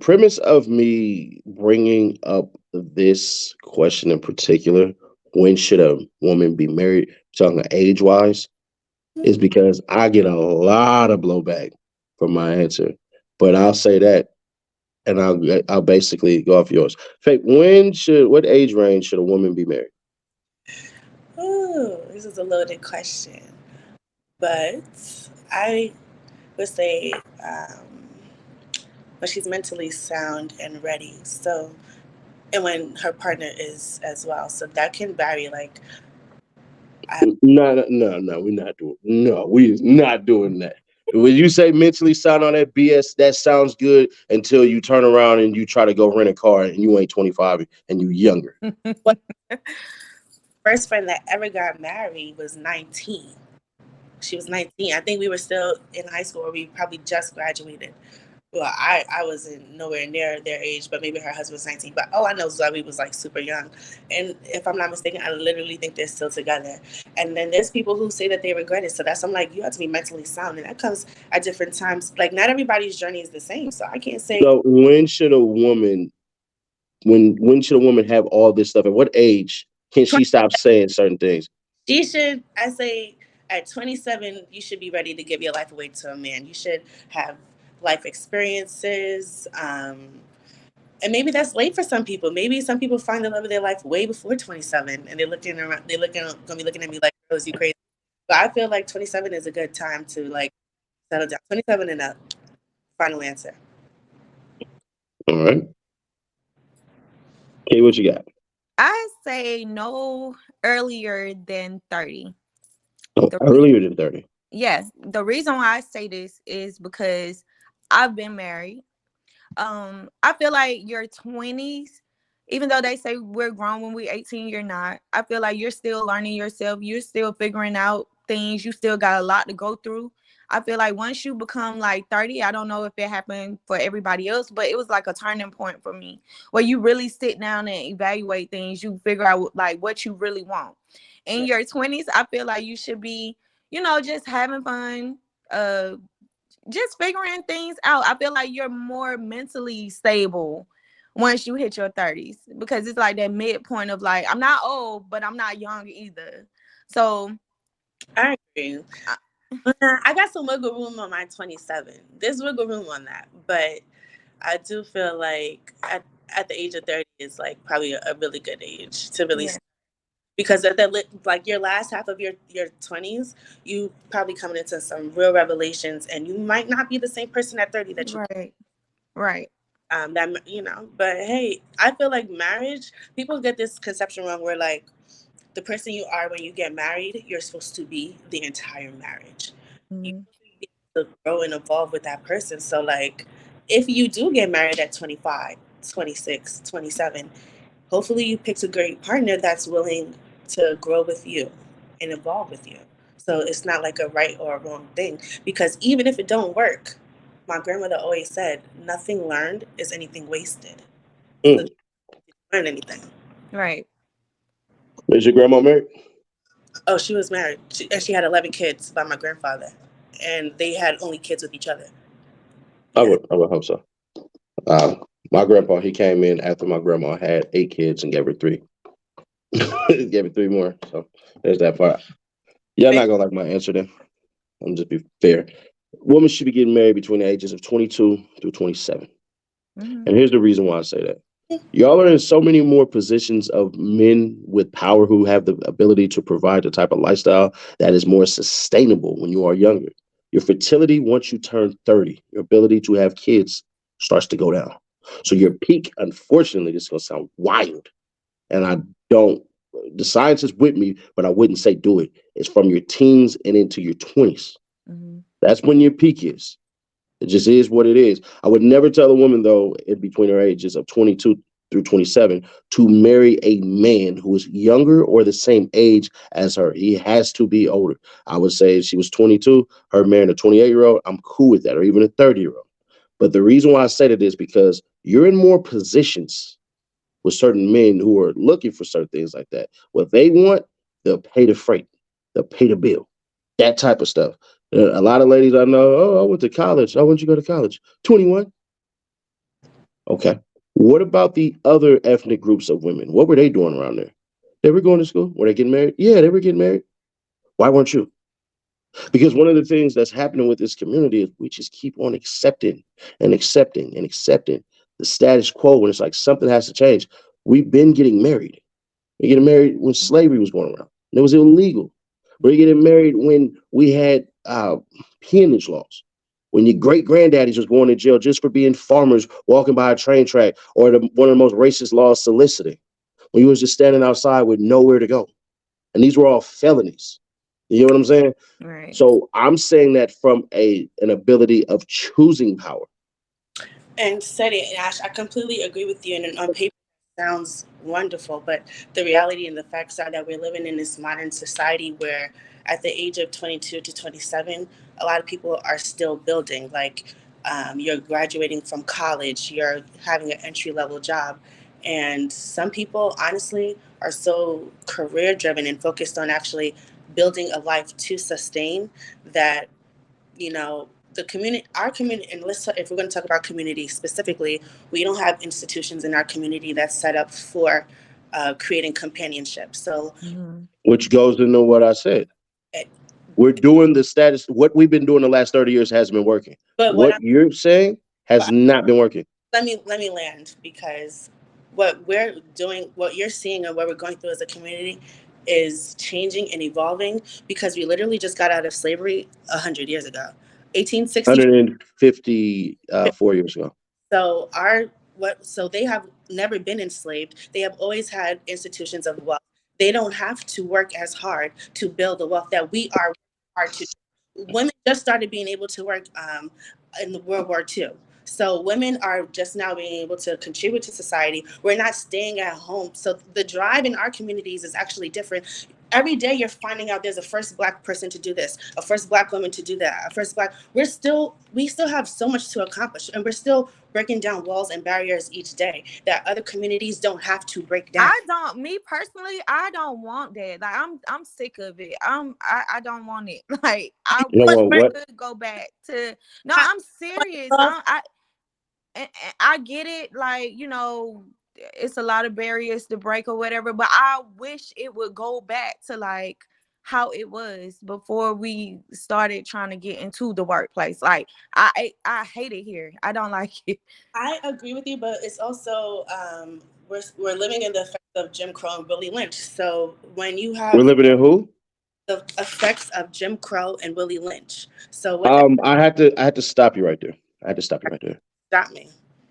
premise of me bringing up this question in particular, when should a woman be married, talking age wise, is because I get a lot of blowback from my answer. But I'll say that, and I'll basically go off yours. Faith, what age range should a woman be married? Ooh, this is a loaded question, but I would say when she's mentally sound and ready. So, and when her partner is as well. So that can vary. Like, I, No, no, no, no, we're not doing. No, we is not doing that. When you say mentally sound on that BS, that sounds good until you turn around and you try to go rent a car and you ain't 25 and you younger. what first friend that ever got married was 19. She was 19. I think we were still in high school, or we probably just graduated. Well, I wasn't nowhere near their age, but maybe her husband was 19. But all I know is that we was like super young. And if I'm not mistaken, I literally think they're still together. And then there's people who say that they regret it. So that's, I'm like, you have to be mentally sound. And that comes at different times. Like, not everybody's journey is the same. So I can't say So when should a woman have all this stuff? At what age can she stop saying certain things? she should, I say at 27, you should be ready to give your life away to a man. You should have life experiences. And maybe that's late for some people. Maybe some people find the love of their life way before 27, and they're looking around. They're looking gonna be looking at me like, "Rose, you crazy?" But I feel like 27 is a good time to like settle down. 27 and up. Final answer. All right. Okay, what you got? I say no earlier than 30. Oh, The reason, earlier than 30. yes, the reason why I say this is because I've been married. I feel like your 20s, even though they say we're grown when we're 18, you're not. I feel like you're still learning yourself. You're still figuring out things. You still got a lot to go through. I feel like once you become like 30, I don't know if it happened for everybody else, but it was like a turning point for me where you really sit down and evaluate things. You figure out like what you really want. In your 20s, I feel like you should be, just having fun, uh, just figuring things out. I feel like you're more mentally stable once you hit your 30s because it's like that midpoint of like, I'm not old, but I'm not young either. So, I agree. I- I got some wiggle room on my 27. There's wiggle room on that, but I do feel like at the age of 30 is like probably a really good age to really yeah, because at the like your last half of your 20s, you probably coming into some real revelations, and you might not be the same person at 30 that you right, right. that but hey, I feel like marriage, people get this conception wrong where like the person you are when you get married, you're supposed to be the entire marriage. You Mhm. need to grow and evolve with that person. So like if you do get married at 25, 26, 27, hopefully you picked a great partner that's willing to grow with you and evolve with you. So it's not like a right or a wrong thing, because even if it don't work, my grandmother always said nothing learned is anything wasted. So Mm. learn anything. Right. Is your grandma married? Oh, she was married, and she had 11 kids by my grandfather, and they had only kids with each other. Yeah. I would hope so. Uh, my grandpa, he came in after my grandma had 8 kids and gave her three. Gave her three more. So there's that part. Y'all not gonna like my answer then. I'm just be fair. Women should be getting married between the ages of 22 through 27. Hmm. And here's the reason why I say that. Y'all are in so many more positions of men with power who have the ability to provide the type of lifestyle that is more sustainable when you are younger. Your fertility, once you turn 30, your ability to have kids starts to go down. So your peak, unfortunately, this is going to sound wild. And I don't, the science is with me, but I wouldn't say do it. It's from your teens and into your 20s. Hmm. That's when your peak is. It just is what it is. I would never tell a woman, though, in between her ages of 22 through 27, to marry a man who is younger or the same age as her. He has to be older. I would say if she was 22, her marrying a 28-year-old, I'm cool with that, or even a 30-year-old. But the reason why I say that is because you're in more positions with certain men who are looking for certain things like that. What they want, they'll pay the freight, they'll pay the bill, that type of stuff. A lot of ladies I know, oh, I went to college. I want you to go to college. 21. Okay. What about the other ethnic groups of women? What were they doing around there? They were going to school. Were they getting married? Yeah, they were getting married. Why weren't you? Because one of the things that's happening with this community is we just keep on accepting and accepting and accepting the status quo when it's like something has to change. We've been getting married. We're getting married when slavery was going around. It was illegal. We're getting married when we had peonage laws. When your great granddaddies was going to jail just for being farmers walking by a train track, or one of the most racist laws, soliciting. When you was just standing outside with nowhere to go. And these were all felonies. You know what I'm saying? Right. So I'm saying that from an ability of choosing power. And said it, Ash, I completely agree with you. And on paper, it sounds wonderful. But the reality and the facts are that we're living in this modern society where at the age of 22 to 27, a lot of people are still building. Like you're graduating from college, you're having an entry level job. And some people, honestly, are so career driven and focused on actually building a life to sustain that, you know, the community, our community, and if we're going to talk about community specifically, we don't have institutions in our community that's set up for creating companionship. So, which goes into what I said. it, We're doing the status. What we've been doing the last 30 years hasn't been working. but what you're saying has not been working. Let me land, because what we're doing, what you're seeing, and what we're going through as a community is changing and evolving, because we literally just got out of slavery 100 years ago, 1860. 154 years ago. So so they have never been enslaved. They have always had institutions of wealth. They don't have to work as hard to build the wealth that we are hard to. Women just started being able to work in the World War II. So women are just now being able to contribute to society. We're not staying at home. So the drive in our communities is actually different. Every day you're finding out there's a first Black person to do this, a first Black woman to do that, a first Black. We still have so much to accomplish, and we're still breaking down walls and barriers each day that other communities don't have to break down. Me personally, I don't want that. Like I'm sick of it. I don't want it. Like I could go back to. No, I'm serious. I get it. Like, you know, it's a lot of barriers to break or whatever, but I wish it would go back to like how it was before we started trying to get into the workplace. Like I hate it here. I don't like it. I agree with you, but it's also we're living in the effects of Jim Crow and Willie Lynch. So when you have, we're living in who? The effects of Jim Crow and Willie Lynch. So I had to stop you right there. Stop me.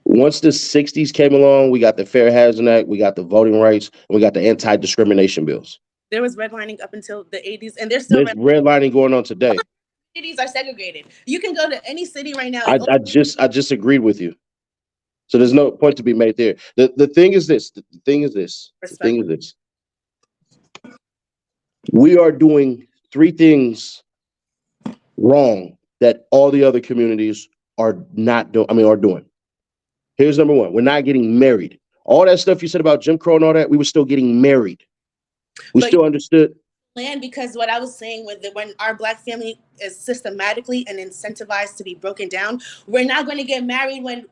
Once the 60s came along, we got the Fair Housing Act, we got the voting rights, and we got the anti-discrimination bills. There was redlining up until the 80s, and there's still redlining going on today. Cities are segregated. You can go to any city right now. I just agreed with you. So there's no point to be made there. The thing is this. We are doing three things wrong that all the other communities are not doing. Are doing. Here's number one. We're not getting married. All that stuff you said about Jim Crow and all that, we were still getting married. We still understood. Because what I was saying when our Black family is systematically and incentivized to be broken down, we're not going to get married when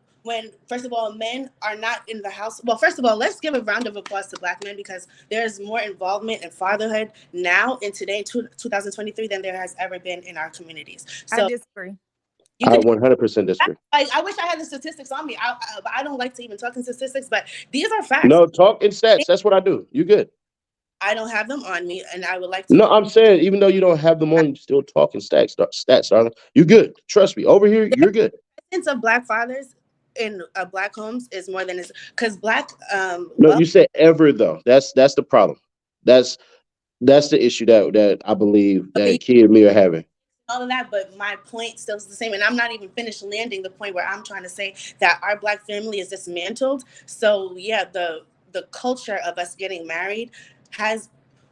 first of all, men are not in the house. Well, first of all, let's give a round of applause to Black men, because there's more involvement in fatherhood now in today, 2023, than there has ever been in our communities. So I disagree. I 100% disagree. I wish I had the statistics on me. I don't like to even talk in statistics, but these are facts. No, talk in stats. That's what I do. You good. I don't have them on me, and I would like to. No, I'm saying, even though you don't have them on, you still talking stats, darling. You good. Trust me. Over here, you're good. The sense of Black fathers in Black homes is more than because Black. No, you said ever though. That's the problem. That's the issue that I believe that Kid and me are having. All of that, but my point still is the same, and I'm not even finished landing the point where I'm trying to say that our Black family is dismantled. So yeah, the culture of us getting married has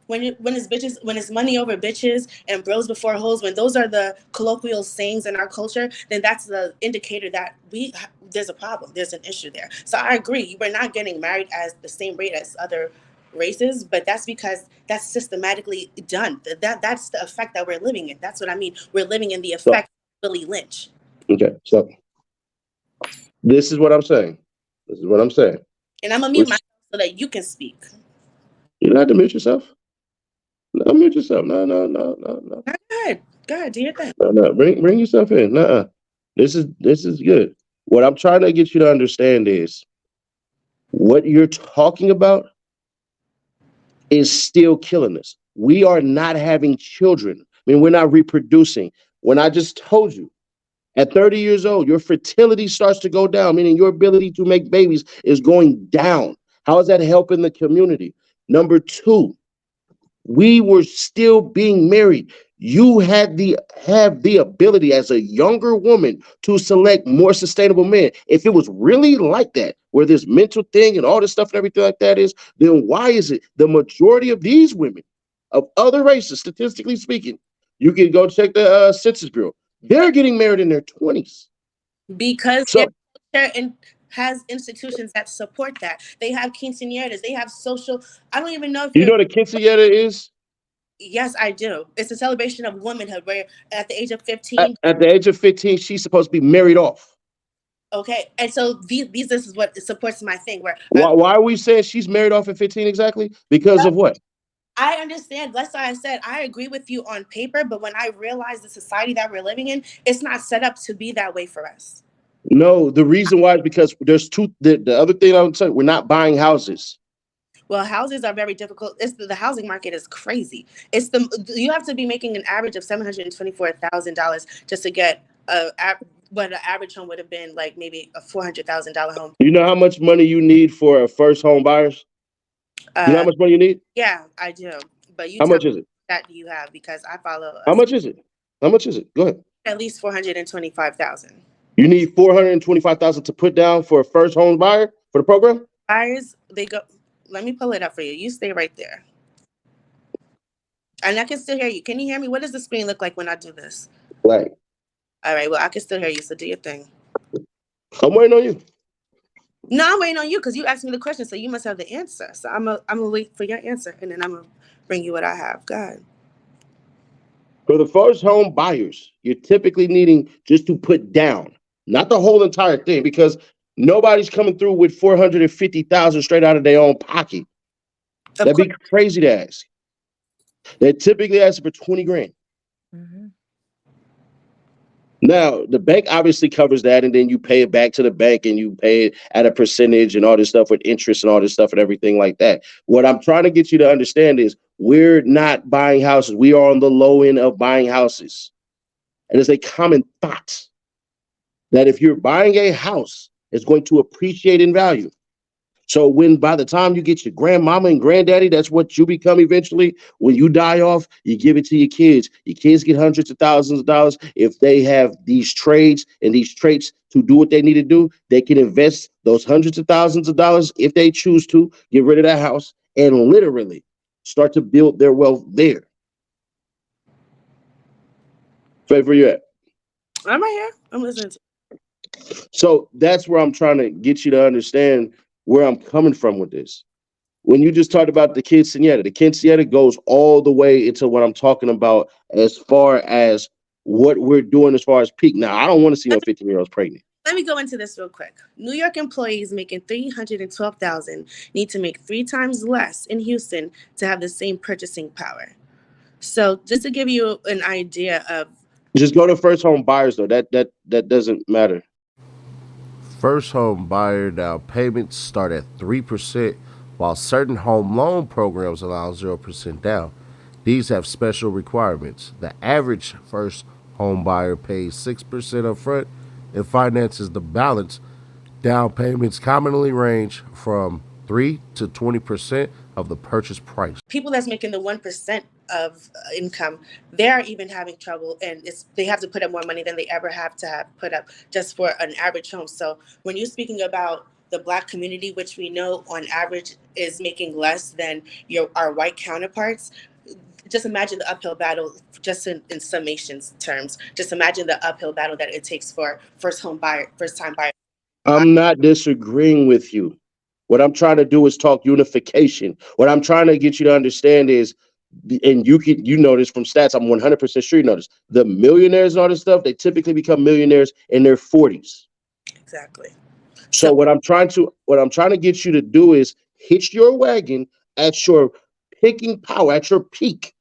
when it's money over bitches and bros before hoes, when those are the colloquial sayings in our culture, then that's the indicator that there's a problem, there's an issue there. So I agree, we're not getting married at the same rate as other races, but that's because that's systematically done. That's the effect that we're living in. That's what I mean. We're living in the effect of Willie Lynch. Okay, so this is what I'm saying. This is what I'm saying. And I'm gonna mute myself so that you can speak. You don't have to mute yourself. No, mute yourself. No. Go ahead. Do your thing. No. Bring yourself in. Nuh-uh. This is good. What I'm trying to get you to understand is what you're talking about is still killing us. We are not having children. I mean, we're not reproducing. When I just told you, at 30 years old, your fertility starts to go down, meaning your ability to make babies is going down. How is that helping the community? Number two, we were still being married. You have the ability as a younger woman to select more sustainable men. If it was really like that, where this mental thing and all this stuff and everything like that is, then why is it the majority of these women of other races, statistically speaking, you can go check the Census Bureau, they're getting married in their 20s. Because So, their culture has institutions that support that. They have quinceañeras. They have social. I don't even know if you know what a quinceañera is? Yes, I do. It's a celebration of womanhood where at the age of 15. At the age of 15, she's supposed to be married off. Okay. And so this is what supports my thing where Why are we saying she's married off at 15 exactly? Because of what? I understand. That's why I said I agree with you on paper, but when I realize the society that we're living in, it's not set up to be that way for us. No, the reason why is because there's the other thing I would say, we're not buying houses. Well, houses are very difficult. The housing market is crazy. You have to be making an average of $724,000 just to get what an average home would have been, like maybe a $400,000 home. You know how much money you need for a first home buyers? You know how much money you need? Yeah, I do. But how much is it? That do you have? Because I follow. How much is it? How much is it? Go ahead. At least $425,000. You need $425,000 to put down for a first home buyer for the program? Buyers, they go. Let me pull it up for you. You stay right there. And I can still hear you. Can you hear me? What does the screen look like when I do this? Black. All right. Well, I can still hear you. So do your thing. I'm waiting on you. No, I'm waiting on you because you asked me the question. So you must have the answer. So I'm gonna wait for your answer, and then I'm gonna bring you what I have. Go ahead. For the first home buyers, you're typically needing just to put down, not the whole entire thing, because nobody's coming through with $450,000 straight out of their own pocket. That'd be crazy to ask. They typically ask for 20 grand. Mm-hmm. Now, the bank obviously covers that, and then you pay it back to the bank and you pay it at a percentage and all this stuff with interest and all this stuff and everything like that. What I'm trying to get you to understand is we're not buying houses. We are on the low end of buying houses. And it's a common thought that if you're buying a house, it's going to appreciate in value. So when by the time you get your grandmama and granddaddy, that's what you become eventually. When you die off, you give it to your kids. Your kids get hundreds of thousands of dollars. If they have these trades and these traits to do what they need to do, they can invest those hundreds of thousands of dollars if they choose to, get rid of that house, and literally start to build their wealth there. Faith, where you at? I'm right here. I'm listening to you. So that's where I'm trying to get you to understand where I'm coming from with this. When you just talked about the quinceañera goes all the way into what I'm talking about as far as what we're doing as far as peak. Now, I don't want to see no 15-year-olds pregnant. Let me go into this real quick. New York employees making $312,000 need to make 3 times less in Houston to have the same purchasing power. So just to give you an idea of. Just go to first home buyers, though. That doesn't matter. First home buyer down payments start at 3%, while certain home loan programs allow 0% down. These have special requirements. The average first home buyer pays 6% upfront and finances the balance. Down payments commonly range from 3 to 20% of the purchase price. People that's making the 1% of income, they're even having trouble, and they have to put up more money than they ever have put up just for an average home. So when you're speaking about the Black community, which we know on average is making less than our white counterparts, just imagine the uphill battle, just in summations terms, just imagine the uphill battle that it takes for first time buyer. I'm not disagreeing with you. What I'm trying to do is talk unification. What I'm trying to get you to understand is, and you know this from stats, I'm 100% sure you know this, the millionaires and all this stuff, they typically become millionaires in their 40s. Exactly. So what I'm trying to get you to do is hitch your wagon at your picking power, at your peak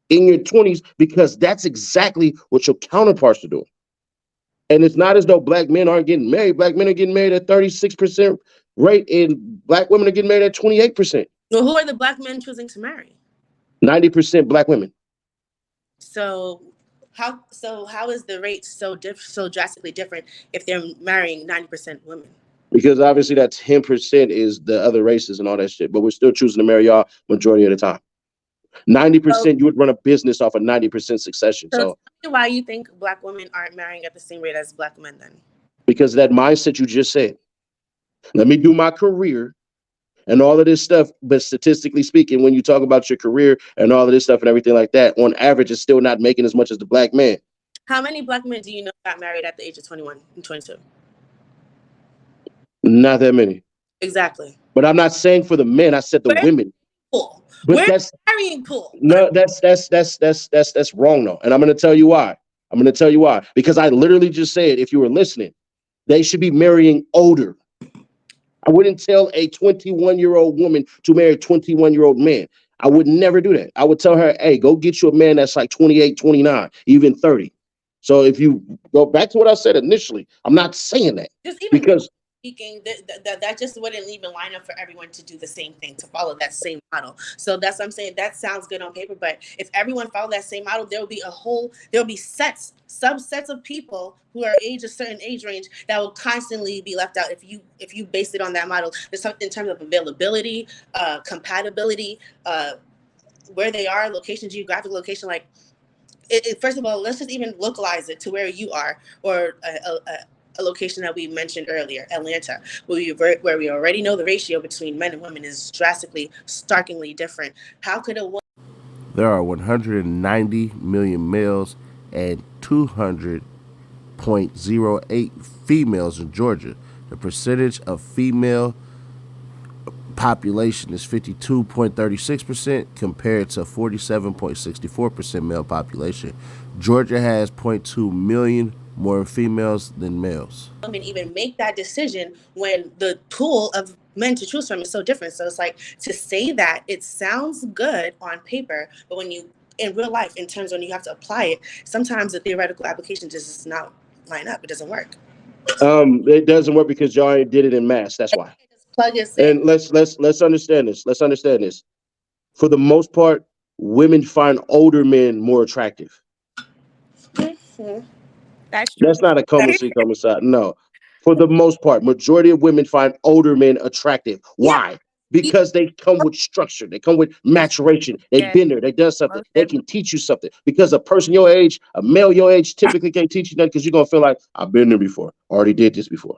in your 20s, because that's exactly what your counterparts are doing. And it's not as though black men aren't getting married. Black men are getting married at 36% rate, and black women are getting married at 28%. Well, who are the black men choosing to marry? 90% black women. So how is the rate so drastically different if they're marrying 90% women? Because obviously that 10% is the other races and all that shit. But we're still choosing to marry y'all majority of the time. 90%, you would run a business off of 90% succession. So So tell me why you think black women aren't marrying at the same rate as black men then? because that mindset you just said, let me do my career and all of this stuff. But statistically speaking, when you talk about your career and all of this stuff and everything like that, on average, it's still not making as much as the black man. How many black men do you know got married at the age of 21 and 22? Not that many. Exactly. But I'm not saying for the men. I said the Where's women. Pool? But Where's that's the marrying pool? no, that's wrong though. And I'm going to tell you why. Because I literally just said, if you were listening, they should be marrying older. I wouldn't tell a 21-year-old woman to marry a 21-year-old man. I would never do that. I would tell her, hey, go get you a man that's like 28, 29, even 30. So if you go back to what I said initially, I'm not saying that Just even because speaking, that just wouldn't even line up for everyone to do the same thing, to follow that same model. So that's what I'm saying. That sounds good on paper, but if everyone followed that same model, there will be subsets of people who are a certain age range that will constantly be left out if you base it on that model. There's something in terms of availability, compatibility, where they are, location, geographic location. Like, first of all, let's just even localize it to where you are, or a location that we mentioned earlier, Atlanta, where we already know the ratio between men and women is starkly different. How could a woman? There are 190 million males and 200.08 females in Georgia. The percentage of female population is 52.36% compared to 47.64% male population. Georgia has 0.2 million more females than males. Women even make that decision when the pool of men to choose from is so different. So it's like, to say that it sounds good on paper, but when you in real life, in terms when you have to apply it, sometimes the theoretical application just does not line up. It doesn't work. it doesn't work because y'all already did it in mass. That's why. Just plug it. And let's understand this. Let's understand this. For the most part, women find older men more attractive. Mm-hmm. That's true. That's not a commissar. No. For the most part, majority of women find older men attractive. Why? Because they come with structure. They come with maturation. They've been there. They done something. They can teach you something. Because a person your age, a male your age, typically can't teach you nothing because you're going to feel like, I've been there before. Already did this before.